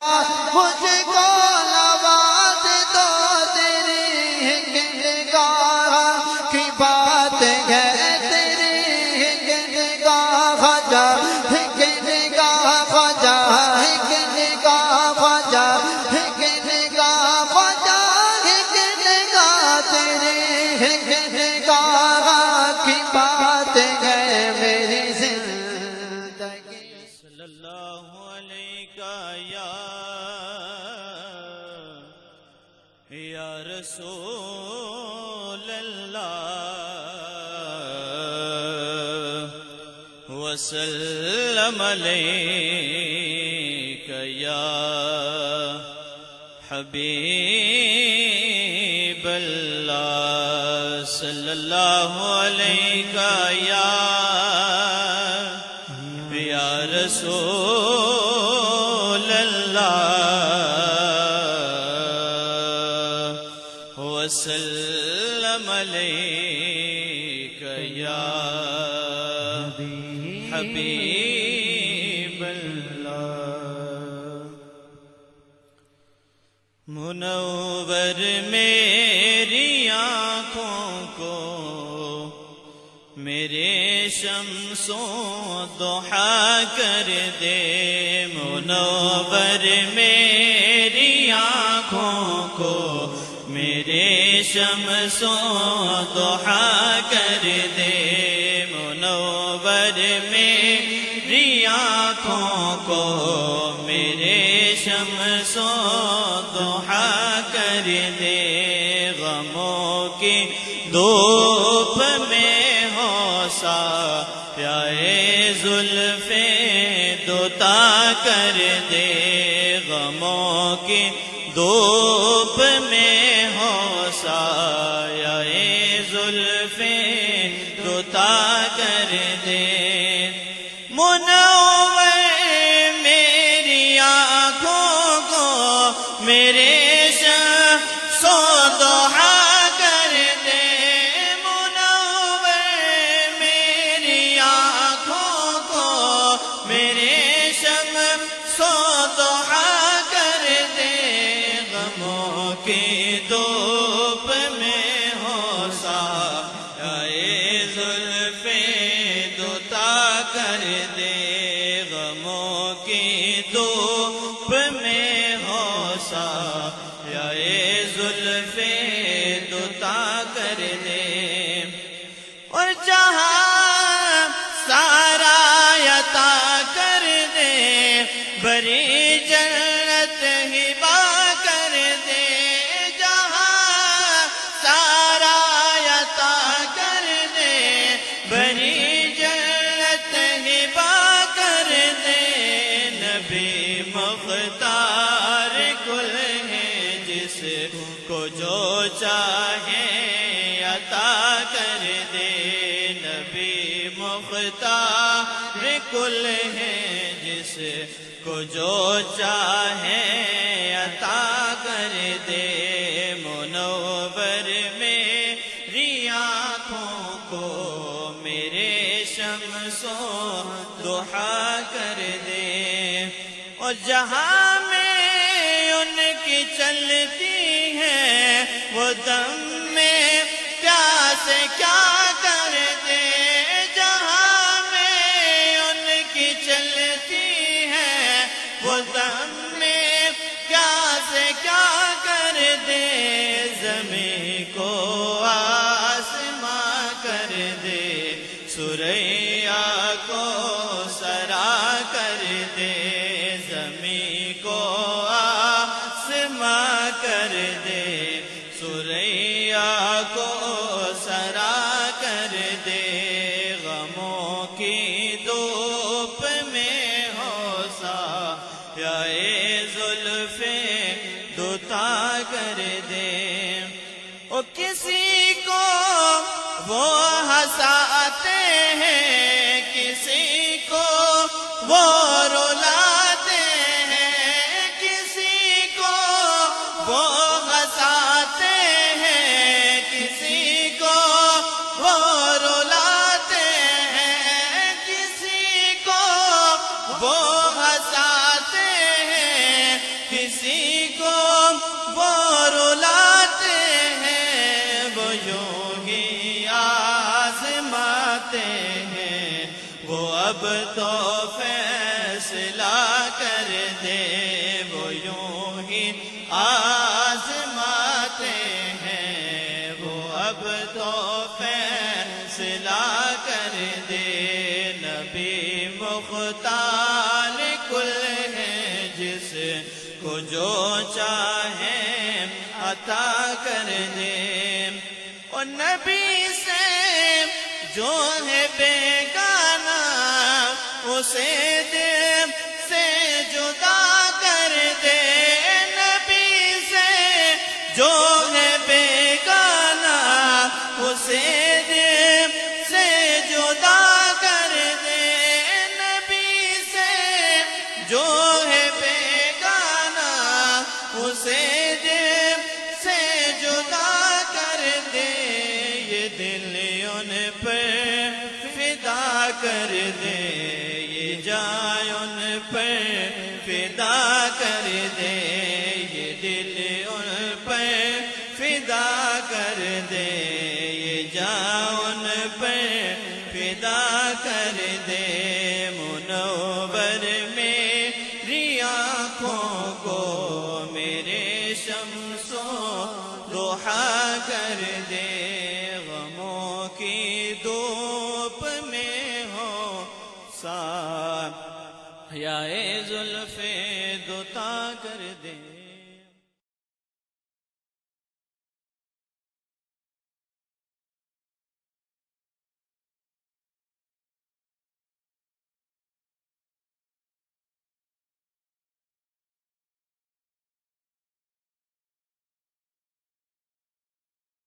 مجھ کو نواز دو تیری نگاہ کی بات ہے، تیری نگاہ خواجہ، نگاہ خواجہ، نگاہ خواجہ، نگاہ خواجہ، نگاہ تیری نگاہ کی بات ہے میری زندگی۔ صلی اللہ علیہ یا رسول اللہ وسلم علیک یا حبیب اللہ، صلی اللہ علیہ یا رسول اللہ وسلم علیک یا حبیب اللہ۔ منور میری آنکھوں کو میرے شمس و ضحیٰ کر دے، منور میری آنکھوں کو میرے شمس و ضحیٰ کر دے، منور میری آنکھوں کو میرے شمس و ضحیٰ کر دے، غموں کی دھوپ میں ہو سایہ زلف دوتا کر دے، غموں کی دھوپ میں ہو سایہ زلف دوتا کر دے، منور میری آنکھوں کو میرے شمس و ضحیٰ کر دے، منور میری آنکھوں کو میرے شمس و ضحیٰ کر دے، غموں کی دھوپ میں ہو سایہ زلف دوتا کر دے، غموں کی دھوپ میں ہو سایہ زلف دوتا کر دے، اور جہاں سارا عطا کر دے، بری جنت ہبا کر دے، جہاں سارا عطا کر دے، بری جنت ہبا کر دے، نبی مختار کل ہے جس کو جو چاہے عطا کر دے، نبی مختار کل ہے جس کو جو چاہے عطا کر دے، منور میری آنکھوں کو میرے شمس و ضحیٰ کر دے، اور جہاں میں ان کی چلتی ہے وہ دم میں پیاس کیا کر دے، جہاں میں ان کی چلتی ہے وہ دم میں پیاس کیا کر دے، زمین کو آسماں کر دے، سریا کو سرا کر دے، زمین کو آسماں کر دے، سریا کو سرا کر دے، غموں کی دھوپ میں ہو سایہ زلف دوتا کر دے، او کسی کو وہ ہنساتے ہیں، کسی کو وہ رلاتے ہیں، کسی کو وہ ہنساتے ہیں، کسی کو وہ رلاتے ہیں، کسی کو وہ ہنساتے ہیں، کسی کو وہ رلاتے ہیں وہ یوں ہی آزماتے ہیں وہ اب تو فیصلہ کر دے وہ یوں ہی آزماتے ہیں وہ اب تو فیصلہ کر دے نبی مختار کل ہے جس کو جو چاہے عطا کر دے اور نبی سے جو ہے بیگانہ اسے دل سے جدا کر دے نبی سے جو ہے بیگانہ اسے دل سے جدا کر دے نبی سے جو ہے بیگانہ اسے دل سے جدا کر دے یہ دل ان پر فدا کر دے یہ جان ان پر فدا کر دے یہ دل ان پر فدا کر دے یہ جان ان پر فدا کر دے منور میری آنکھوں کو میرے شمس و ضحیٰ کر دے غموں کی دھوپ میں ہو سایہ زلف دوتا کر دے